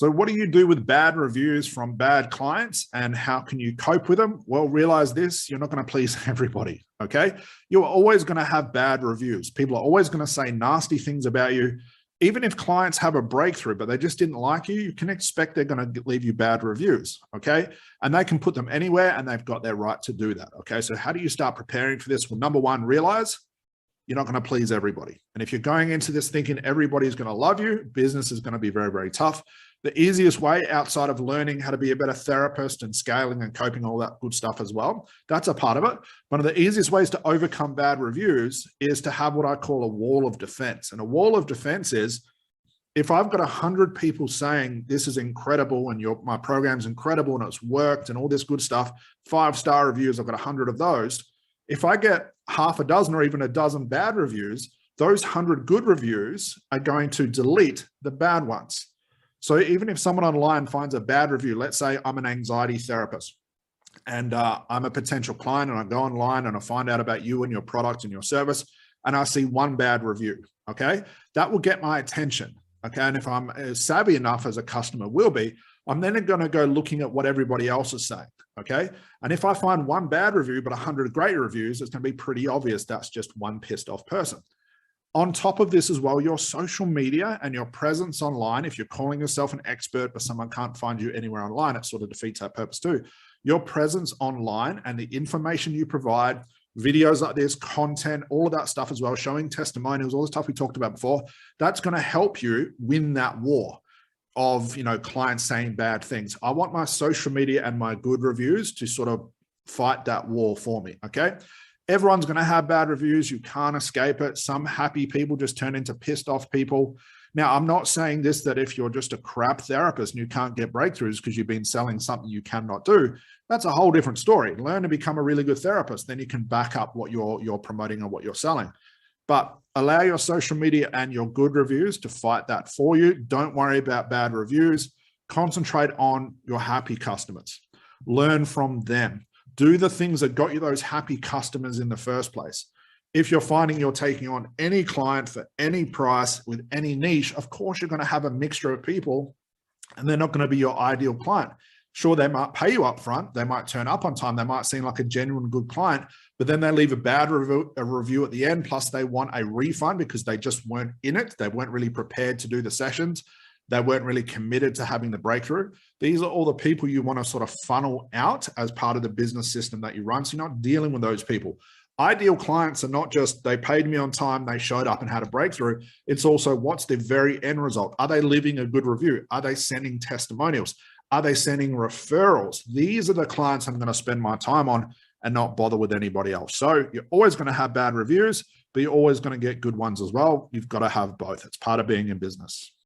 So what do you do with bad reviews from bad clients, and how can you cope with them? Well, realize this: you're not going to please everybody, okay? You're always going to have bad reviews. People are always going to say nasty things about you. Even if clients have a breakthrough, but they just didn't like you, you can expect they're going to leave you bad reviews, okay? And they can put them anywhere, and they've got their right to do that, okay? So how do you start preparing for this? Well, number one, realize you're not going to please everybody. And if you're going into this thinking everybody's going to love you, business is going to be very, very tough. The easiest way, outside of learning how to be a better therapist and scaling and coping, all that good stuff as well, that's a part of it. One of the easiest ways to overcome bad reviews is to have what I call a wall of defense. And a wall of defense is, if I've got 100 people saying this is incredible and my program's incredible and it's worked and all this good stuff, 5-star reviews, I've got 100 of those. If I get half a dozen or even a dozen bad reviews, those 100 good reviews are going to delete the bad ones. So even if someone online finds a bad review, let's say I'm an anxiety therapist and I'm a potential client, and I go online and I find out about you and your product and your service, and I see one bad review, okay? That will get my attention, okay? And if I'm savvy enough, as a customer will be, I'm then going to go looking at what everybody else is saying, okay? And if I find one bad review but 100 great reviews, it's going to be pretty obvious that's just one pissed off person. On top of this as well, your social media and your presence online, if you're calling yourself an expert but someone can't find you anywhere online, it sort of defeats that purpose too. Your presence online and the information you provide, videos like this, content, all of that stuff as well, showing testimonials, all the stuff we talked about before, that's going to help you win that war of, clients saying bad things. I want my social media and my good reviews to sort of fight that war for me, okay? Everyone's going to have bad reviews. You can't escape it. Some happy people just turn into pissed off people. Now, I'm not saying this that if you're just a crap therapist and you can't get breakthroughs because you've been selling something you cannot do, that's a whole different story. Learn to become a really good therapist. Then you can back up what you're promoting and what you're selling. But allow your social media and your good reviews to fight that for you. Don't worry about bad reviews. Concentrate on your happy customers. Learn from them. Do the things that got you those happy customers in the first place. If you're finding you're taking on any client for any price with any niche, of course, you're going to have a mixture of people, and they're not going to be your ideal client. Sure, they might pay you up front. They might turn up on time. They might seem like a genuine good client, but then they leave a bad review at the end. Plus they want a refund because they just weren't in it. They weren't really prepared to do the sessions. They weren't really committed to having the breakthrough. These are all the people you want to sort of funnel out as part of the business system that you run. So you're not dealing with those people. Ideal clients are not just, they paid me on time, they showed up and had a breakthrough. It's also, what's the very end result? Are they leaving a good review? Are they sending testimonials? Are they sending referrals? These are the clients I'm going to spend my time on and not bother with anybody else. So you're always going to have bad reviews, but you're always going to get good ones as well. You've got to have both. It's part of being in business.